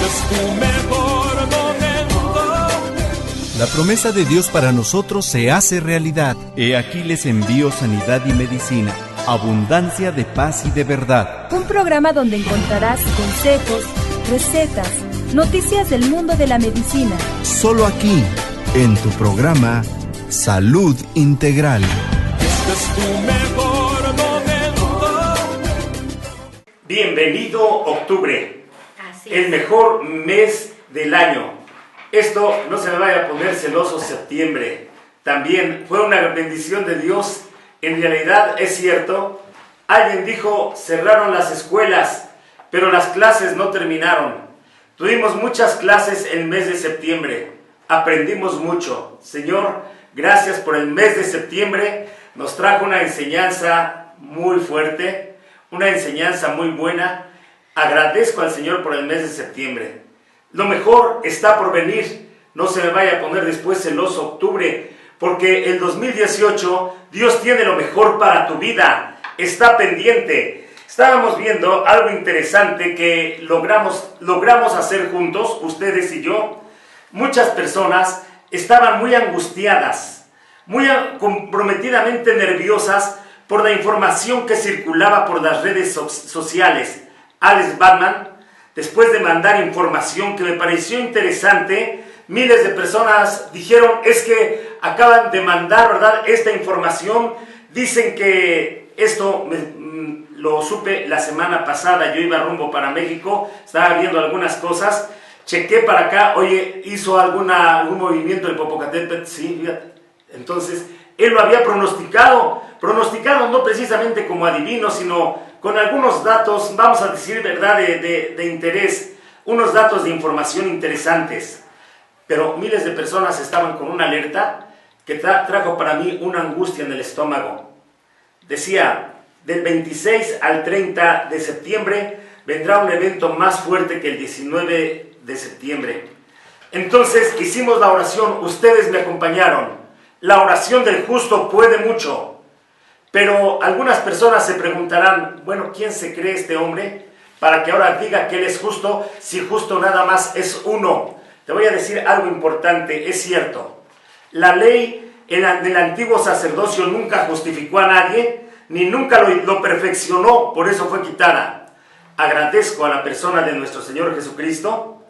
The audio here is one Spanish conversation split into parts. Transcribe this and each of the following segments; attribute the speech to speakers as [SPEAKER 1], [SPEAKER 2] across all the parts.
[SPEAKER 1] es tu mejor momento.
[SPEAKER 2] La promesa de Dios para nosotros se hace realidad. He aquí les envío sanidad y medicina, abundancia de paz y de verdad.
[SPEAKER 3] Un programa donde encontrarás consejos, recetas, noticias del mundo de la medicina.
[SPEAKER 2] Solo aquí, en tu programa Salud Integral.
[SPEAKER 1] Este es tu mejor momento.
[SPEAKER 4] Bienvenido octubre,
[SPEAKER 5] Así
[SPEAKER 4] el
[SPEAKER 5] es.
[SPEAKER 4] mejor mes del año. Esto no se me vaya a poner celoso septiembre. También fue una bendición de Dios. En realidad es cierto. Alguien dijo, cerraron las escuelas, pero las clases no terminaron. Tuvimos muchas clases el mes de septiembre. Aprendimos mucho. Señor, gracias por el mes de septiembre. Nos trajo una enseñanza muy fuerte, una enseñanza muy buena. Agradezco al Señor por el mes de septiembre. Lo mejor está por venir. No se me vaya a poner después celoso octubre, porque el 2018 Dios tiene lo mejor para tu vida. Está pendiente. Estábamos viendo algo interesante que logramos hacer juntos, ustedes y yo. Muchas personas estaban muy angustiadas, muy comprometidamente nerviosas por la información que circulaba por las redes sociales. Alex Batman, después de mandar información que me pareció interesante, miles de personas dijeron, es que acaban de mandar, ¿verdad?, esta información. Dicen que esto lo supe la semana pasada. Yo iba rumbo para México, estaba viendo algunas cosas, chequé para acá, oye, hizo algún movimiento el Popocatépetl, sí, fíjate. Entonces, él lo había pronosticado no precisamente como adivino, sino con algunos datos, vamos a decir, ¿verdad?, de interés, unos datos de información interesantes. Pero miles de personas estaban con una alerta que trajo para mí una angustia en el estómago. Decía, del 26 al 30 de septiembre vendrá un evento más fuerte que el 19 de septiembre. Entonces hicimos la oración, ustedes me acompañaron. La oración del justo puede mucho. Pero algunas personas se preguntarán, bueno, ¿quién se cree este hombre para que ahora diga que él es justo, si justo nada más es uno? Te voy a decir algo importante, es cierto. La ley en el antiguo sacerdocio nunca justificó a nadie, ni nunca lo perfeccionó, por eso fue quitada. Agradezco a la persona de nuestro Señor Jesucristo,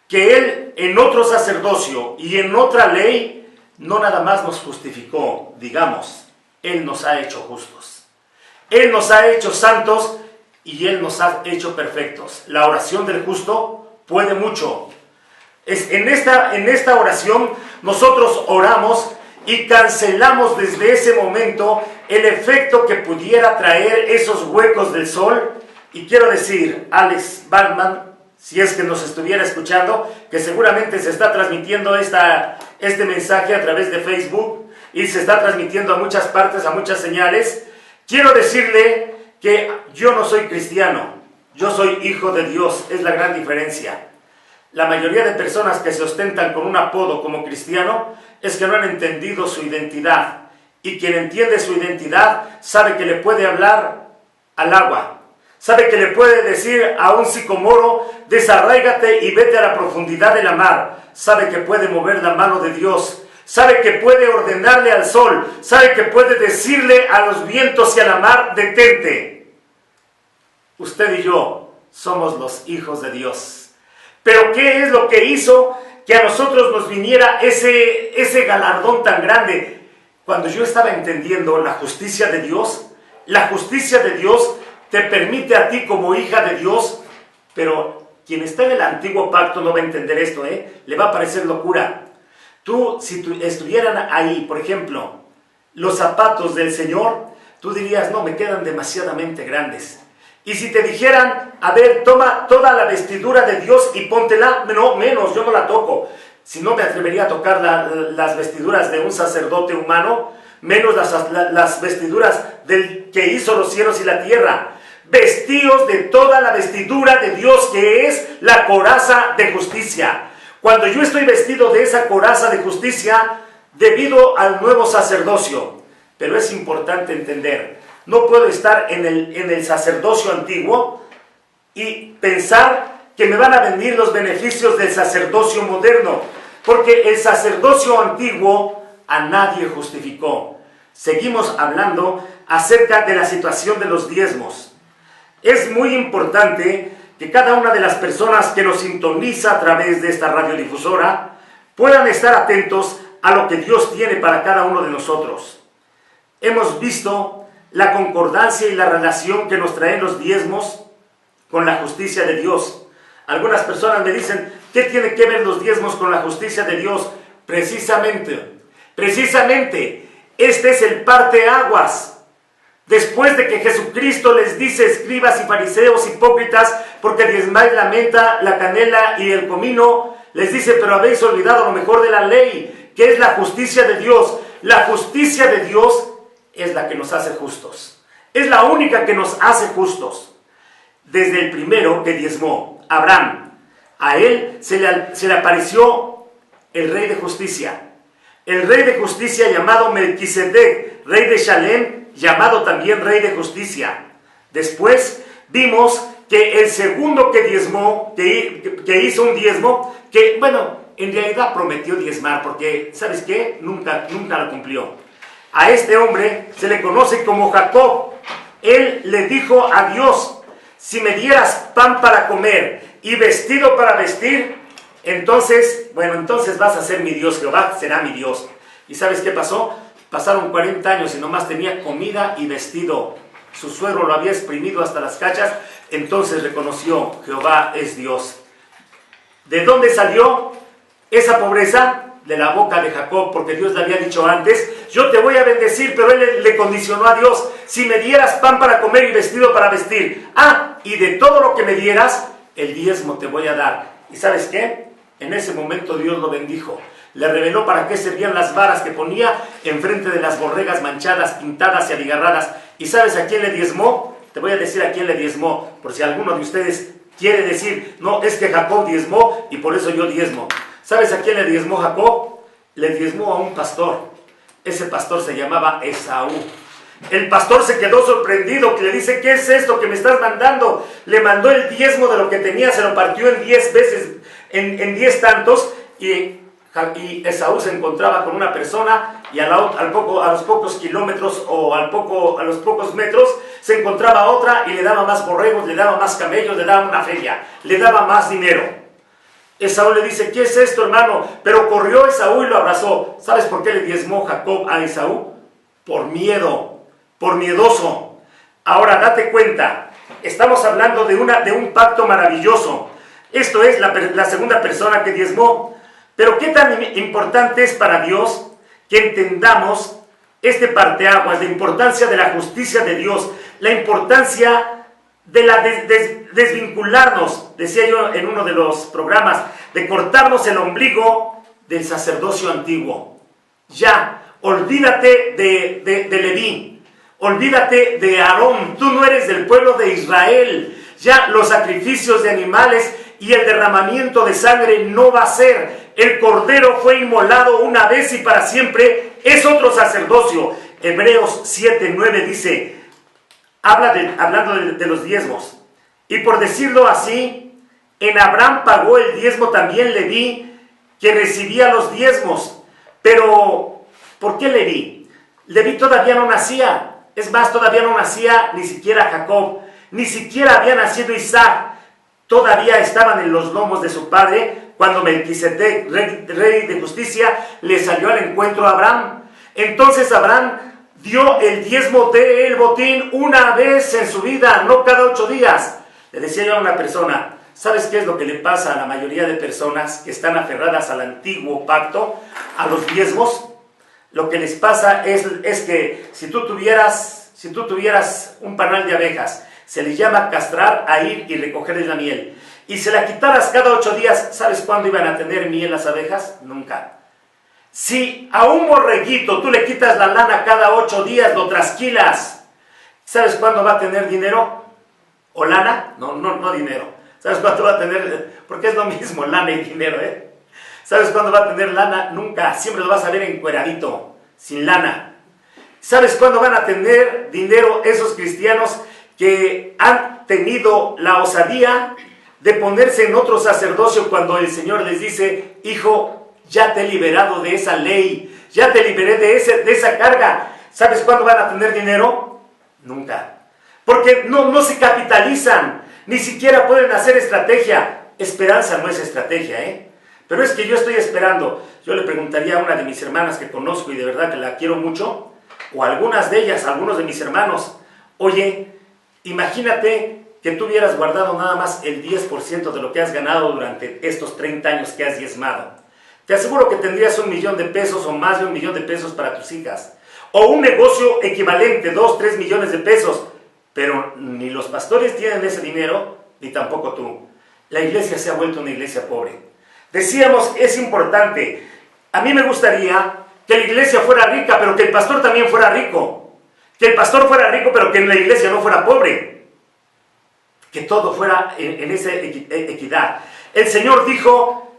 [SPEAKER 4] que Él en otro sacerdocio y en otra ley, no nada más nos justificó, digamos, Él nos ha hecho justos. Él nos ha hecho santos y Él nos ha hecho perfectos. La oración del justo puede mucho. En esta oración nosotros oramos y cancelamos desde ese momento el efecto que pudiera traer esos huecos del sol. Y quiero decir, Alex Batman, si es que nos estuviera escuchando, que seguramente se está transmitiendo este mensaje a través de Facebook y se está transmitiendo a muchas partes, a muchas señales. Quiero decirle que yo no soy cristiano, yo soy hijo de Dios, es la gran diferencia. La mayoría de personas que se ostentan con un apodo como cristiano es que no han entendido su identidad. Y quien entiende su identidad sabe que le puede hablar al agua. Sabe que le puede decir a un sicomoro, desarráigate y vete a la profundidad de la mar. Sabe que puede mover la mano de Dios. Sabe que puede ordenarle al sol. Sabe que puede decirle a los vientos y a la mar, detente. Usted y yo somos los hijos de Dios. Pero ¿qué es lo que hizo que a nosotros nos viniera ese galardón tan grande? Cuando yo estaba entendiendo la justicia de Dios te permite a ti como hija de Dios, pero quien está en el antiguo pacto no va a entender esto, le va a parecer locura. Si estuvieran ahí, por ejemplo, los zapatos del Señor, tú dirías, no, me quedan demasiadamente grandes. Y si te dijeran, a ver, toma toda la vestidura de Dios y póntela, no, menos, yo no la toco. Si no me atrevería a tocar las vestiduras de un sacerdote humano, menos las vestiduras del que hizo los cielos y la tierra. Vestíos de toda la vestidura de Dios, que es la coraza de justicia. Cuando yo estoy vestido de esa coraza de justicia, debido al nuevo sacerdocio, pero es importante entender, no puedo estar en el sacerdocio antiguo y pensar que me van a venir los beneficios del sacerdocio moderno, porque el sacerdocio antiguo a nadie justificó. Seguimos hablando acerca de la situación de los diezmos. Es muy importante que cada una de las personas que nos sintoniza a través de esta radiodifusora puedan estar atentos a lo que Dios tiene para cada uno de nosotros. Hemos visto la concordancia y la relación que nos traen los diezmos con la justicia de Dios. Algunas personas me dicen, ¿qué tiene que ver los diezmos con la justicia de Dios? Precisamente, este es el parteaguas. Después de que Jesucristo les dice, escribas y fariseos hipócritas, porque diezmáis la menta, la canela y el comino, les dice, pero habéis olvidado lo mejor de la ley, que es la justicia de Dios. La justicia de Dios es la que nos hace justos. Es la única que nos hace justos. Desde el primero que diezmó, Abraham, a él se le apareció el rey de justicia. El rey de justicia llamado Melquisedec, rey de Shalem, llamado también rey de justicia. Después vimos que el segundo que diezmó, que hizo un diezmo, que bueno, en realidad prometió diezmar, porque ¿sabes qué? Nunca lo cumplió. A este hombre se le conoce como Jacob. Él le dijo a Dios, si me dieras pan para comer y vestido para vestir, entonces vas a ser mi Dios, Jehová será mi Dios. ¿Y sabes qué pasó? Pasaron 40 años y nomás tenía comida y vestido. Su suegro lo había exprimido hasta las cachas, entonces reconoció, Jehová es Dios. ¿De dónde salió esa pobreza? De la boca de Jacob, porque Dios le había dicho antes, yo te voy a bendecir, pero él le condicionó a Dios, si me dieras pan para comer y vestido para vestir, y de todo lo que me dieras, el diezmo te voy a dar. ¿Y sabes qué? En ese momento Dios lo bendijo. Le reveló para qué servían las varas que ponía enfrente de las borregas manchadas, pintadas y abigarradas. ¿Y sabes a quién le diezmó? Te voy a decir a quién le diezmó, por si alguno de ustedes quiere decir, no, es que Jacob diezmó y por eso yo diezmo. ¿Sabes a quién le diezmó Jacob? Le diezmó a un pastor. Ese pastor se llamaba Esaú. El pastor se quedó sorprendido, que le dice, ¿qué es esto que me estás mandando? Le mandó el diezmo de lo que tenía, se lo partió en 10 veces, en 10 tantos, y Esaú se encontraba con una persona, y a los pocos kilómetros o a los pocos metros, se encontraba otra y le daba más borregos, le daba más camellos, le daba una feria, le daba más dinero. Esaú le dice, ¿qué es esto, hermano? Pero corrió Esaú y lo abrazó. ¿Sabes por qué le diezmó Jacob a Esaú? Por miedo, por miedoso. Ahora date cuenta, estamos hablando de un pacto maravilloso. Esto es la segunda persona que diezmó. Pero ¿qué tan importante es para Dios que entendamos este parteaguas, la importancia de la justicia de Dios, la importancia de desvincularnos, decía yo en uno de los programas, de cortarnos el ombligo del sacerdocio antiguo? Ya, olvídate de Leví, olvídate de Aarón, tú no eres del pueblo de Israel. Ya los sacrificios de animales y el derramamiento de sangre no va a ser. El cordero fue inmolado una vez y para siempre, es otro sacerdocio. Hebreos 7:9 dice, hablando de los diezmos, y por decirlo así, en Abraham pagó el diezmo también Leví, que recibía los diezmos. Pero, ¿por qué Leví? Leví todavía no nacía. Es más, todavía no nacía ni siquiera Jacob, ni siquiera había nacido Isaac. Todavía estaban en los lomos de su padre, cuando Melquisedec, rey de justicia, le salió al encuentro a Abraham. Entonces Abraham dio el diezmo del botín una vez en su vida, no cada 8 días. Le decía yo a una persona, ¿sabes qué es lo que le pasa a la mayoría de personas que están aferradas al antiguo pacto, a los diezmos? Lo que les pasa es que si tú tuvieras un panal de abejas, se les llama castrar a ir y recogerles la miel, y se la quitaras cada 8 días, ¿sabes cuándo iban a tener miel las abejas? Nunca. Si a un borreguito tú le quitas la lana cada 8 días, lo trasquilas, ¿sabes cuándo va a tener dinero? ¿O lana? No dinero. ¿Sabes cuándo va a tener? Porque es lo mismo, lana y dinero, ¿eh? ¿Sabes cuándo va a tener lana? Nunca. Siempre lo vas a ver encueradito, sin lana. ¿Sabes cuándo van a tener dinero esos cristianos que han tenido la osadía de ponerse en otro sacerdocio cuando el Señor les dice: hijo, ya te he liberado de esa ley, ya te liberé de esa carga. ¿Sabes cuándo van a tener dinero? Nunca. Porque no se capitalizan, ni siquiera pueden hacer estrategia. Esperanza no es estrategia, Pero es que yo estoy esperando. Yo le preguntaría a una de mis hermanas que conozco y de verdad que la quiero mucho, o a algunas de ellas, a algunos de mis hermanos: oye, imagínate que tú hubieras guardado nada más el 10% de lo que has ganado durante estos 30 años que has diezmado. Te aseguro que tendrías 1 millón de pesos o más de 1 millón de pesos para tus hijas. O un negocio equivalente, 2, 3 millones de pesos. Pero ni los pastores tienen ese dinero, ni tampoco tú. La iglesia se ha vuelto una iglesia pobre. Decíamos, es importante. A mí me gustaría que la iglesia fuera rica, pero que el pastor también fuera rico. Que el pastor fuera rico, pero que en la iglesia no fuera pobre. Que todo fuera en esa equidad. El Señor dijo: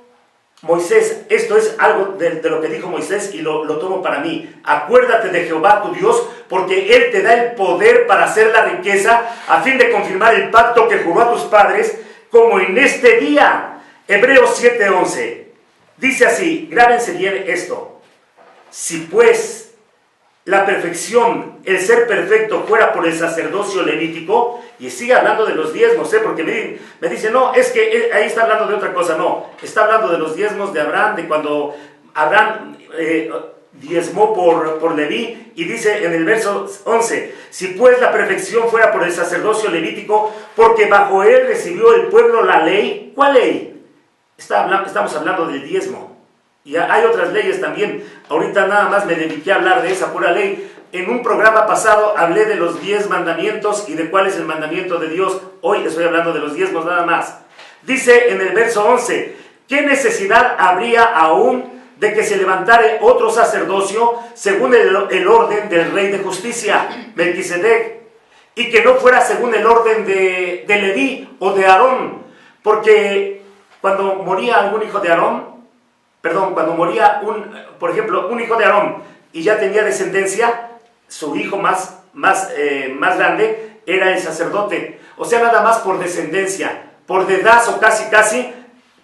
[SPEAKER 4] Moisés, esto es algo de lo que dijo Moisés y lo tomo para mí. Acuérdate de Jehová tu Dios, porque Él te da el poder para hacer la riqueza, a fin de confirmar el pacto que juró a tus padres, como en este día. Hebreos 7:11. Dice así, grábense bien esto: si pues la perfección, el ser perfecto, fuera por el sacerdocio levítico, y sigue hablando de los diezmos, porque me dice, no, es que ahí está hablando de otra cosa. No, está hablando de los diezmos de Abraham, de cuando Abraham diezmó por Leví, y dice en el verso 11, si pues la perfección fuera por el sacerdocio levítico, porque bajo él recibió el pueblo la ley. ¿Cuál ley? Estamos hablando del diezmo. Y hay otras leyes también. Ahorita nada más me dediqué a hablar de esa pura ley. En un programa pasado hablé de los 10 mandamientos y de cuál es el mandamiento de Dios. Hoy estoy hablando de los diezmos nada más. Dice en el verso 11, ¿qué necesidad habría aún de que se levantare otro sacerdocio según el orden del rey de justicia, Melquisedec, y que no fuera según el orden de Leví o de Aarón? Porque cuando moría algún hijo de Aarón, cuando moría por ejemplo, un hijo de Aarón y ya tenía descendencia, su hijo más grande era el sacerdote. O sea, nada más por descendencia, por dedazo casi,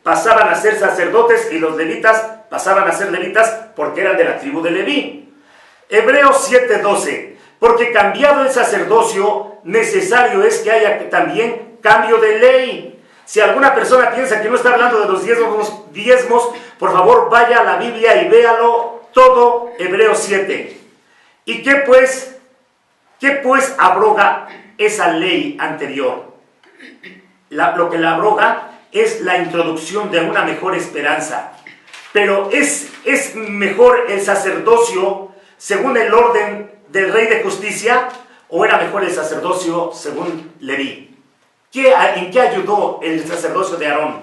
[SPEAKER 4] pasaban a ser sacerdotes, y los levitas pasaban a ser levitas porque eran de la tribu de Leví. Hebreos 7:12, porque cambiado el sacerdocio, necesario es que haya también cambio de ley. Si alguna persona piensa que no está hablando de los diezmos, por favor vaya a la Biblia y véalo todo, Hebreos 7. ¿Y qué pues abroga esa ley anterior? Lo que la abroga es la introducción de una mejor esperanza. Pero ¿es mejor el sacerdocio según el orden del rey de justicia, o era mejor el sacerdocio según Leví? ¿En qué ayudó el sacerdocio de Aarón?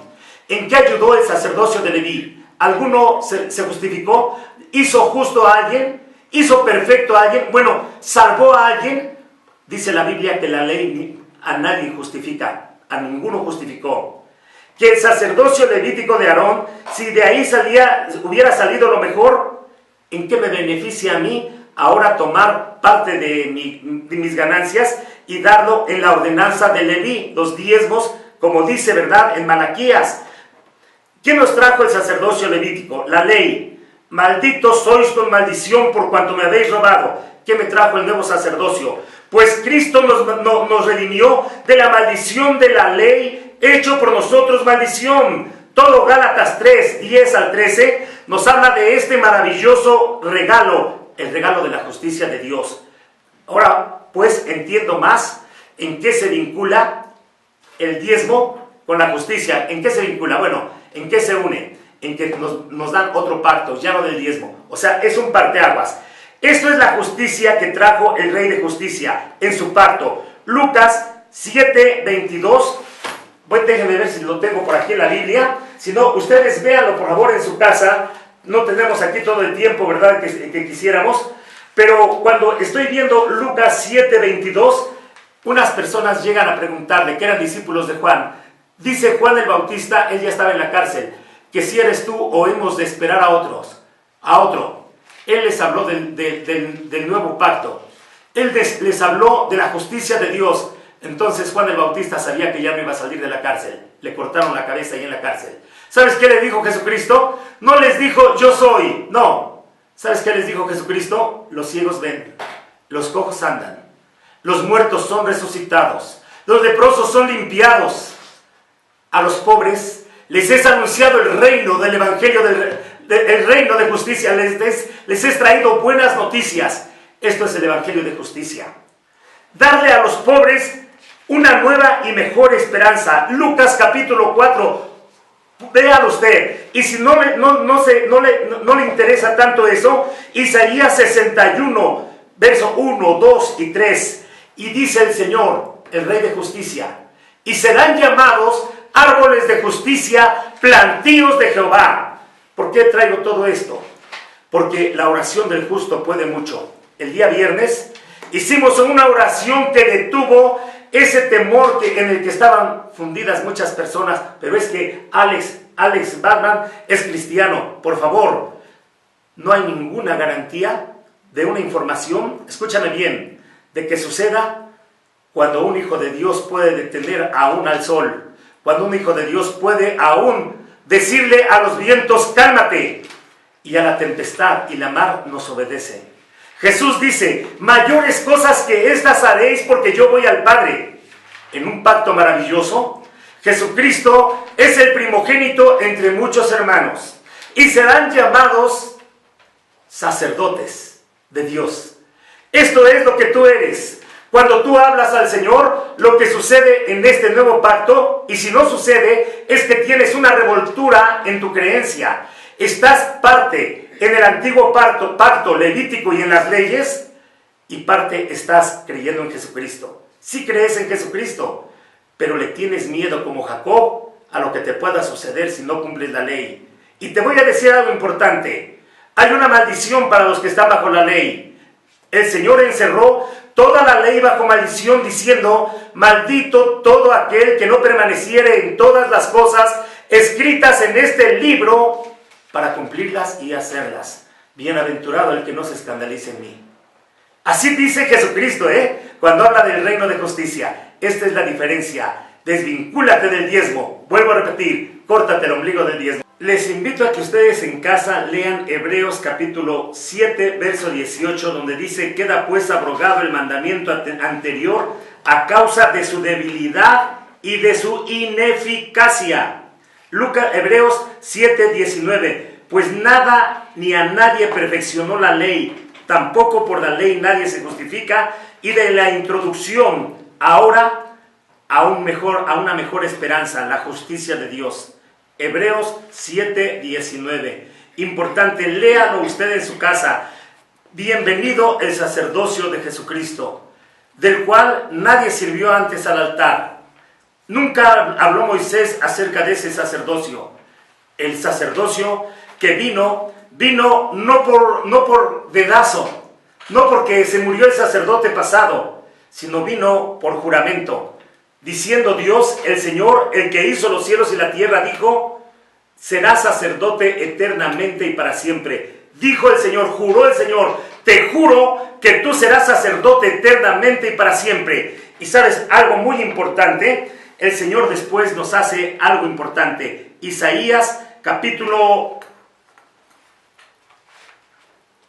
[SPEAKER 4] ¿En qué ayudó el sacerdocio de Leví? ¿Alguno se justificó? ¿Hizo justo a alguien? ¿Hizo perfecto a alguien? Bueno, ¿salvó a alguien? Dice la Biblia que la ley a nadie justifica, a ninguno justificó. Que el sacerdocio levítico de Aarón, si de ahí hubiera salido lo mejor, ¿en qué me beneficia a mí ahora tomar parte de mis ganancias y darlo en la ordenanza de Leví, los diezmos, como dice, ¿verdad?, en Malaquías? ¿Qué nos trajo el sacerdocio levítico? La ley. Malditos sois con maldición por cuanto me habéis robado. ¿Qué me trajo el nuevo sacerdocio? Pues Cristo nos redimió de la maldición de la ley, hecho por nosotros maldición. Todo Gálatas 3, 10 al 13, nos habla de este maravilloso regalo, el regalo de la justicia de Dios. Ahora, pues, entiendo más en qué se vincula el diezmo con la justicia. ¿En qué se vincula? Bueno, ¿en qué se une? En que nos dan otro pacto, ya no del diezmo. O sea, es un parteaguas. Esto es la justicia que trajo el Rey de Justicia en su pacto. Lucas 7:22. Déjenme ver si lo tengo por aquí en la Biblia. Si no, ustedes véanlo por favor en su casa. No tenemos aquí todo el tiempo, ¿verdad?, que quisiéramos. Pero cuando estoy viendo Lucas 7:22, unas personas llegan a preguntarle, que eran discípulos de Juan. Dice Juan el Bautista, él ya estaba en la cárcel, que si eres tú o hemos de esperar a otro. Él les habló del nuevo pacto. Él les habló de la justicia de Dios. Entonces Juan el Bautista sabía que ya no iba a salir de la cárcel. le cortaron la cabeza ahí en la cárcel. ¿Sabes qué le dijo Jesucristo? No les dijo, yo soy. No. ¿Sabes qué les dijo Jesucristo? Los ciegos ven, los cojos andan, los muertos son resucitados, los leprosos son limpiados. A los pobres les es anunciado el reino del evangelio, el reino de justicia. Les es traído buenas noticias. Esto es el evangelio de justicia. Darle a los pobres una nueva y mejor esperanza. Lucas capítulo 4. Véalo usted. Y si no le interesa tanto eso, Isaías 61, verso 1, 2 y 3. Y dice el Señor, el Rey de justicia, y serán llamados árboles de justicia, plantíos de Jehová. ¿Por qué traigo todo esto? Porque la oración del justo puede mucho. El día viernes hicimos una oración que detuvo ese temor en el que estaban fundidas muchas personas. Pero es que Alex Batman es cristiano. Por favor, no hay ninguna garantía de una información, escúchame bien, de que suceda cuando un hijo de Dios puede detener aún al sol, cuando un hijo de Dios puede aún decirle a los vientos, cálmate, y a la tempestad y la mar nos obedece. Jesús dice, mayores cosas que estas haréis porque yo voy al Padre. En un pacto maravilloso, Jesucristo es el primogénito entre muchos hermanos y serán llamados sacerdotes de Dios. Esto es lo que tú eres. Cuando tú hablas al Señor, lo que sucede en este nuevo pacto, y si no sucede, es que tienes una revoltura en tu creencia. Estás parte en el antiguo pacto levítico y en las leyes, y parte estás creyendo en Jesucristo. Sí crees en Jesucristo, pero le tienes miedo como Jacob a lo que te pueda suceder si no cumples la ley. Y te voy a decir algo importante. Hay una maldición para los que están bajo la ley. El Señor encerró toda la ley bajo maldición, diciendo, maldito todo aquel que no permaneciere en todas las cosas escritas en este libro para cumplirlas y hacerlas. Bienaventurado el que no se escandalice en mí. Así dice Jesucristo, cuando habla del reino de justicia. Esta es la diferencia. Desvincúlate del diezmo. Vuelvo a repetir, córtate el ombligo del diezmo. Les invito a que ustedes en casa lean Hebreos capítulo 7, verso 18, donde dice, queda pues abrogado el mandamiento anterior a causa de su debilidad y de su ineficacia. Hebreos 7, 19, pues nada ni a nadie perfeccionó la ley, tampoco por la ley nadie se justifica, y de la introducción ahora a una mejor esperanza, la justicia de Dios. Hebreos 7, 19. Importante, léalo usted en su casa. Bienvenido el sacerdocio de Jesucristo, del cual nadie sirvió antes al altar. Nunca habló Moisés acerca de ese sacerdocio. El sacerdocio que vino no por dedazo, no porque se murió el sacerdote pasado, sino vino por juramento. Diciendo Dios, el Señor, el que hizo los cielos y la tierra, dijo, serás sacerdote eternamente y para siempre. Dijo el Señor, juró el Señor, te juro que tú serás sacerdote eternamente y para siempre. Y sabes algo muy importante, el Señor después nos hace algo importante. Isaías capítulo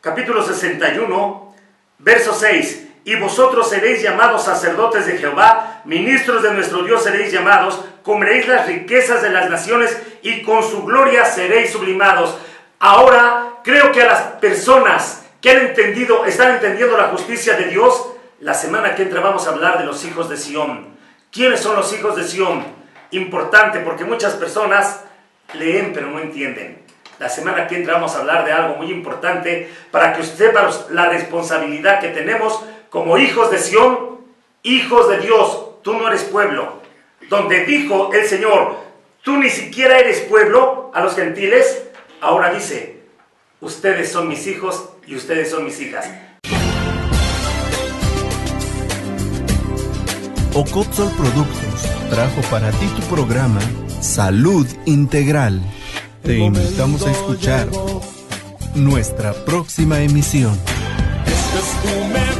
[SPEAKER 4] 61, verso 6. Y vosotros seréis llamados sacerdotes de Jehová, ministros de nuestro Dios seréis llamados, comeréis las riquezas de las naciones y con su gloria seréis sublimados. Ahora creo que a las personas que están entendiendo la justicia de Dios, la semana que entra vamos a hablar de los hijos de Sión. ¿Quiénes son los hijos de Sión? Importante, porque muchas personas leen pero no entienden. La semana que entra vamos a hablar de algo muy importante para que usted sepa la responsabilidad que tenemos como hijos de Sión, hijos de Dios. Tú no eres pueblo. Donde dijo el Señor, tú ni siquiera eres pueblo a los gentiles, ahora dice, ustedes son mis hijos y ustedes son mis hijas.
[SPEAKER 2] Ocotzol Productos trajo para ti tu programa Salud Integral. Te invitamos a escuchar nuestra próxima emisión.
[SPEAKER 1] Este es tu